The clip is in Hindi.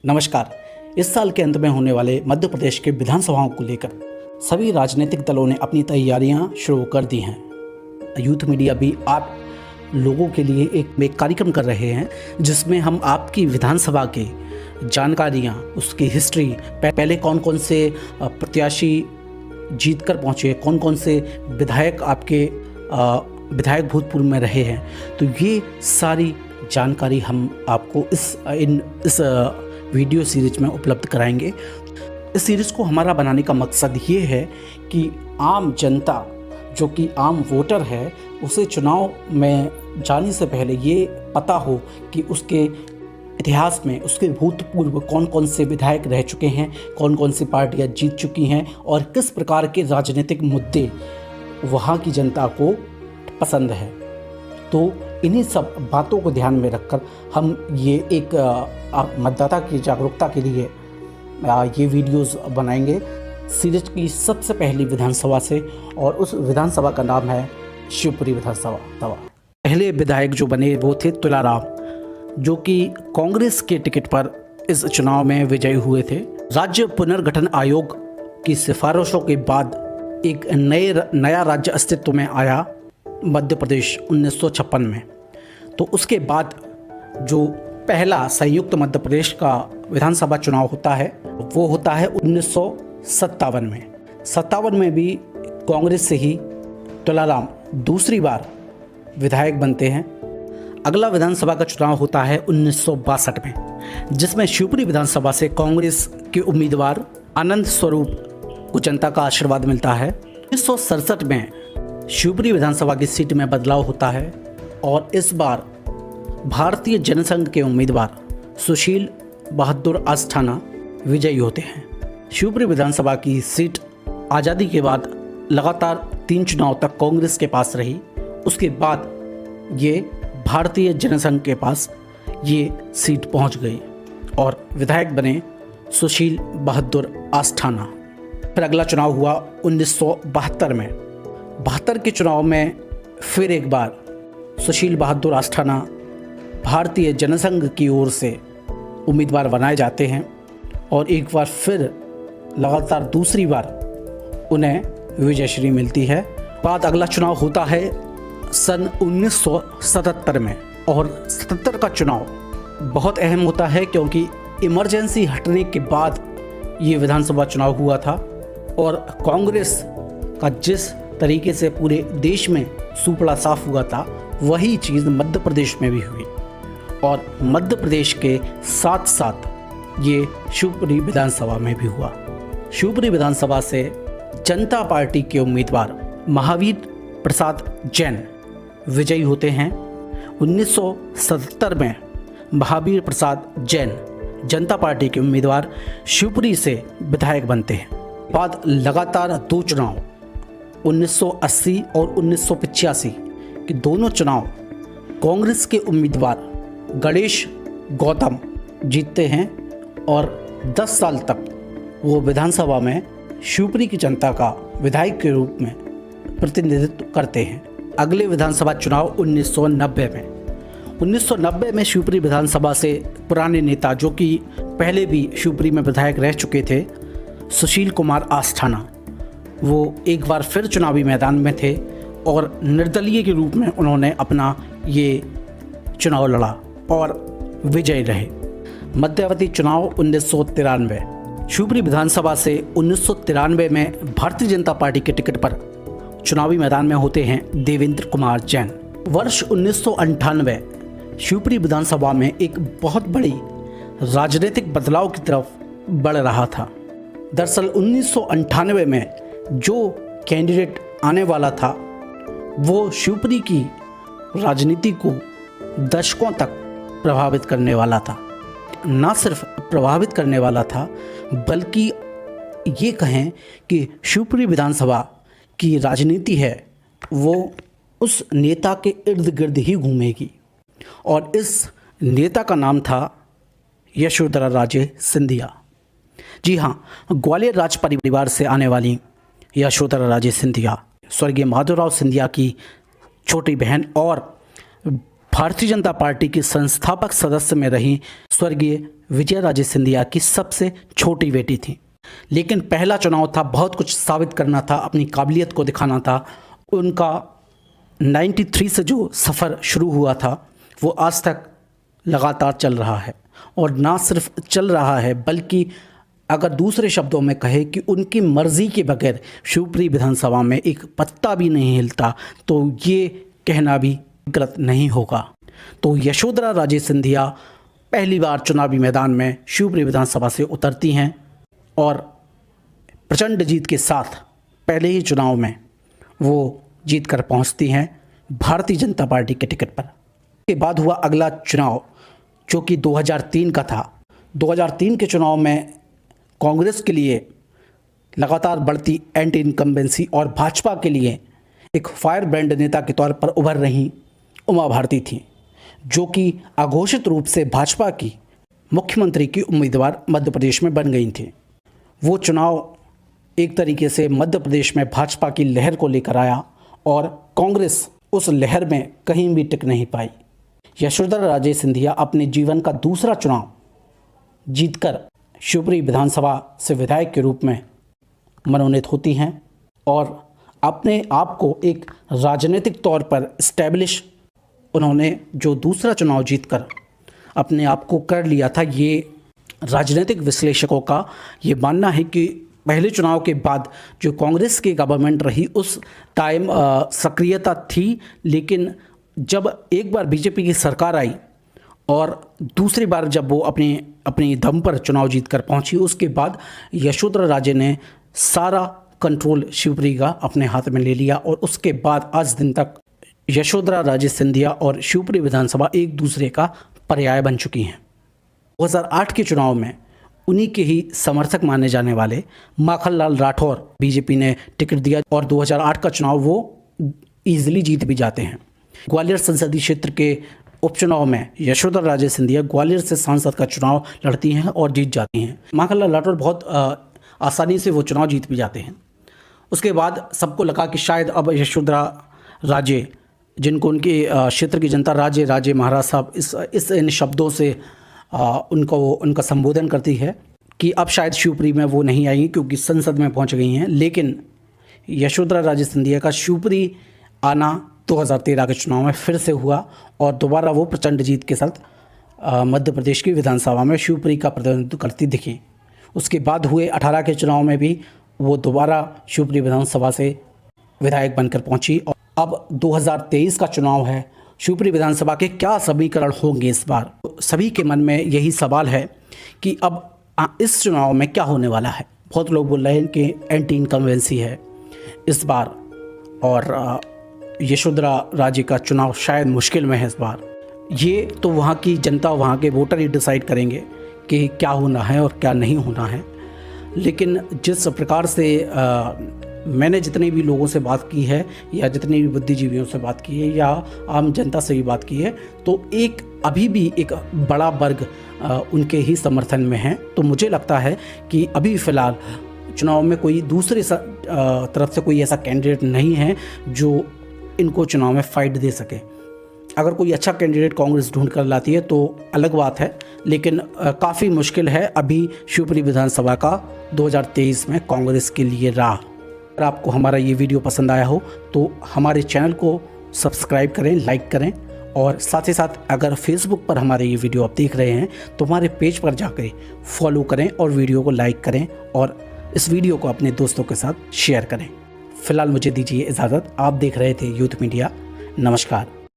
नमस्कार। इस साल के अंत में होने वाले मध्य प्रदेश के विधानसभाओं को लेकर सभी राजनीतिक दलों ने अपनी तैयारियां शुरू कर दी हैं। यूथ मीडिया भी आप लोगों के लिए एक कार्यक्रम कर रहे हैं जिसमें हम आपकी विधानसभा के जानकारियां, उसकी हिस्ट्री, पहले कौन कौन से प्रत्याशी जीत कर पहुँचे, कौन कौन से विधायक आपके विधायक भूतपूर्व में रहे हैं, तो ये सारी जानकारी हम आपको इस वीडियो सीरीज में उपलब्ध कराएंगे। इस सीरीज़ को हमारा बनाने का मकसद ये है कि आम जनता जो कि आम वोटर है उसे चुनाव में जाने से पहले ये पता हो कि उसके इतिहास में उसके भूतपूर्व कौन कौन से विधायक रह चुके हैं, कौन कौन सी पार्टियां जीत चुकी हैं और किस प्रकार के राजनीतिक मुद्दे वहाँ की जनता को पसंद है। तो इन्हीं सब बातों को ध्यान में रखकर हम ये एक मतदाता की जागरूकता के लिए ये वीडियोस बनाएंगे सीरीज की सबसे पहली विधानसभा से, और उस विधानसभा का नाम है शिवपुरी विधानसभा। पहले विधायक जो बने वो थे तुलाराम, जो कि कांग्रेस के टिकट पर इस चुनाव में विजयी हुए थे। राज्य पुनर्गठन आयोग की सिफारिशों के बाद एक नया राज्य अस्तित्व में आया मध्य प्रदेश 1956 में। तो उसके बाद जो पहला संयुक्त मध्य प्रदेश का विधानसभा चुनाव होता है वो होता है 1957 में। 57 में भी कांग्रेस से ही तुलाराम दूसरी बार विधायक बनते हैं। अगला विधानसभा का चुनाव होता है 1962 में, जिसमें शिवपुरी विधानसभा से कांग्रेस के उम्मीदवार आनंद स्वरूप को जनता का आशीर्वाद मिलता है। 1967 में शिवपुरी विधानसभा की सीट में बदलाव होता है और इस बार भारतीय जनसंघ के उम्मीदवार सुशील बहादुर आस्थाना विजयी होते हैं। शिवपुरी विधानसभा की सीट आज़ादी के बाद लगातार 3 चुनाव तक कांग्रेस के पास रही। उसके बाद ये भारतीय जनसंघ के पास ये सीट पहुंच गई और विधायक बने सुशील बहादुर आस्थाना। फिर अगला चुनाव हुआ 1972 में। 72 के चुनाव में फिर एक बार सुशील बहादुर आस्थाना भारतीय जनसंघ की ओर से उम्मीदवार बनाए जाते हैं और एक बार फिर लगातार दूसरी बार उन्हें विजयश्री मिलती है। बाद अगला चुनाव होता है सन 1977 में, और 77 का चुनाव बहुत अहम होता है क्योंकि इमरजेंसी हटने के बाद ये विधानसभा चुनाव हुआ था और कांग्रेस का जिस तरीके से पूरे देश में सूपड़ा साफ हुआ था वही चीज़ मध्य प्रदेश में भी हुई, और मध्य प्रदेश के साथ साथ ये शिवपुरी विधानसभा में भी हुआ। शिवपुरी विधानसभा से जनता पार्टी के उम्मीदवार महावीर प्रसाद जैन विजयी होते हैं। 1977 में महावीर प्रसाद जैन जनता पार्टी के उम्मीदवार शिवपुरी से विधायक बनते हैं। बाद लगातार 2 चुनाव 1980 और 1985 के दोनों चुनाव कांग्रेस के उम्मीदवार गणेश गौतम जीतते हैं और 10 साल तक वो विधानसभा में शिवपुरी की जनता का विधायक के रूप में प्रतिनिधित्व करते हैं। अगले विधानसभा चुनाव 1990 में शिवपुरी विधानसभा से पुराने नेता जो कि पहले भी शिवपुरी में विधायक रह चुके थे, सुशील कुमार आस्थाना, वो एक बार फिर चुनावी मैदान में थे और निर्दलीय के रूप में उन्होंने अपना ये चुनाव लड़ा और विजयी रहे। मध्यावधि चुनाव 1993। शिवपुरी विधानसभा से 1993 में भारतीय जनता पार्टी के टिकट पर चुनावी मैदान में होते हैं देवेंद्र कुमार जैन। वर्ष 1998 शिवपुरी विधानसभा में एक बहुत बड़ी राजनीतिक बदलाव की तरफ बढ़ रहा था। दरअसल 1998 में जो कैंडिडेट आने वाला था वो शिवपुरी की राजनीति को दशकों तक प्रभावित करने वाला था। ना सिर्फ प्रभावित करने वाला था बल्कि ये कहें कि शिवपुरी विधानसभा की राजनीति है वो उस नेता के इर्द गिर्द ही घूमेगी, और इस नेता का नाम था यशोधरा राजे सिंधिया। जी हाँ, ग्वालियर राज परिवार से आने वाली यशोधरा राजे सिंधिया स्वर्गीय माधवराव सिंधिया की छोटी बहन और भारतीय जनता पार्टी की संस्थापक सदस्य में रही स्वर्गीय विजया राजे सिंधिया की सबसे छोटी बेटी थी। लेकिन पहला चुनाव था, बहुत कुछ साबित करना था, अपनी काबिलियत को दिखाना था। उनका 93 से जो सफ़र शुरू हुआ था वो आज तक लगातार चल रहा है, और ना सिर्फ चल रहा है बल्कि अगर दूसरे शब्दों में कहे कि उनकी मर्ज़ी के बगैर शिवपुरी विधानसभा में एक पत्ता भी नहीं हिलता, तो ये कहना भी गलत नहीं होगा। तो यशोधरा राजे सिंधिया पहली बार चुनावी मैदान में शिवपुरी विधानसभा से उतरती हैं और प्रचंड जीत के साथ पहले ही चुनाव में वो जीत कर पहुँचती हैं भारतीय जनता पार्टी के टिकट पर। के बाद हुआ अगला चुनाव जो कि 2003 का था। 2003 के चुनाव में कांग्रेस के लिए लगातार बढ़ती एंटी इनकम्बेंसी और भाजपा के लिए एक फायर ब्रांड नेता के तौर पर उभर रही उमा भारती थी, जो कि अघोषित रूप से भाजपा की मुख्यमंत्री की उम्मीदवार मध्य प्रदेश में बन गई थी। वो चुनाव एक तरीके से मध्य प्रदेश में भाजपा की लहर को लेकर आया और कांग्रेस उस लहर में कहीं भी टिक नहीं पाई। यशोधरा राजे सिंधिया अपने जीवन का दूसरा चुनाव जीतकर शिवपुरी विधानसभा से विधायक के रूप में मनोनीत होती हैं और अपने आप को एक राजनीतिक तौर पर इस्टेब्लिश उन्होंने जो दूसरा चुनाव जीतकर अपने आप को कर लिया था। ये राजनीतिक विश्लेषकों का ये मानना है कि पहले चुनाव के बाद जो कांग्रेस की गवर्नमेंट रही उस टाइम सक्रियता थी, लेकिन जब एक बार बीजेपी की सरकार आई और दूसरी बार जब वो अपनी दम पर चुनाव जीत कर पहुँची, उसके बाद यशोधरा राजे ने सारा कंट्रोल शिवपुरी का अपने हाथ में ले लिया और उसके बाद आज दिन तक यशोधरा राजे सिंधिया और शिवपुरी विधानसभा एक दूसरे का पर्याय बन चुकी हैं। 2008 के चुनाव में उन्हीं के ही समर्थक माने जाने वाले माखनलाल राठौर बीजेपी ने टिकट दिया और 2008 का चुनाव वो ईजिली जीत भी जाते हैं। ग्वालियर संसदीय क्षेत्र के उपचुनाव में यशोधरा राजे सिंधिया ग्वालियर से सांसद का चुनाव लड़ती हैं और जीत जाती हैं। माखनलाल राठौर बहुत आसानी से वो चुनाव जीत भी जाते हैं। उसके बाद सबको लगा कि शायद अब यशोधरा राजे, जिनको उनके क्षेत्र की जनता राजे राजे महाराज साहब इन शब्दों से उनका संबोधन करती है, कि अब शायद शिवपुरी में वो नहीं आएंगी क्योंकि संसद में पहुंच गई हैं। लेकिन यशोधरा राजे सिंधिया का शिवपुरी आना 2013 के चुनाव में फिर से हुआ और दोबारा वो प्रचंड जीत के साथ मध्य प्रदेश की विधानसभा में शिवपुरी का प्रतिनिधित्व करती दिखी। उसके बाद हुए 18 के चुनाव में भी वो दोबारा शिवपुरी विधानसभा से विधायक बनकर पहुंची। और अब 2023 का चुनाव है, शिवपुरी विधानसभा के क्या समीकरण होंगे इस बार? सभी के मन में यही सवाल है कि अब इस चुनाव में क्या होने वाला है। बहुत लोग बोल रहे हैं कि एंटी इनकम्बेंसी है इस बार और यशोधरा राजे का चुनाव शायद मुश्किल में है इस बार। ये तो वहाँ की जनता, वहाँ के वोटर ही डिसाइड करेंगे कि क्या होना है और क्या नहीं होना है। लेकिन जिस प्रकार से मैंने जितने भी लोगों से बात की है या जितने भी बुद्धिजीवियों से बात की है या आम जनता से भी बात की है, तो अभी भी एक बड़ा वर्ग उनके ही समर्थन में है। तो मुझे लगता है कि अभी फ़िलहाल चुनाव में कोई दूसरे तरफ से कोई ऐसा कैंडिडेट नहीं है जो इनको चुनाव में फाइट दे सके। अगर कोई अच्छा कैंडिडेट कांग्रेस ढूंढ कर लाती है तो अलग बात है, लेकिन काफ़ी मुश्किल है अभी शिवपुरी विधानसभा का 2023 में कांग्रेस के लिए राह। अगर आपको हमारा ये वीडियो पसंद आया हो तो हमारे चैनल को सब्सक्राइब करें, लाइक करें और साथ ही साथ अगर फेसबुक पर हमारे ये वीडियो आप देख रहे हैं तो हमारे पेज पर जाकर फॉलो करें और वीडियो को लाइक करें और इस वीडियो को अपने दोस्तों के साथ शेयर करें। फिलहाल मुझे दीजिए इजाज़त। आप देख रहे थे यूथ मीडिया। नमस्कार।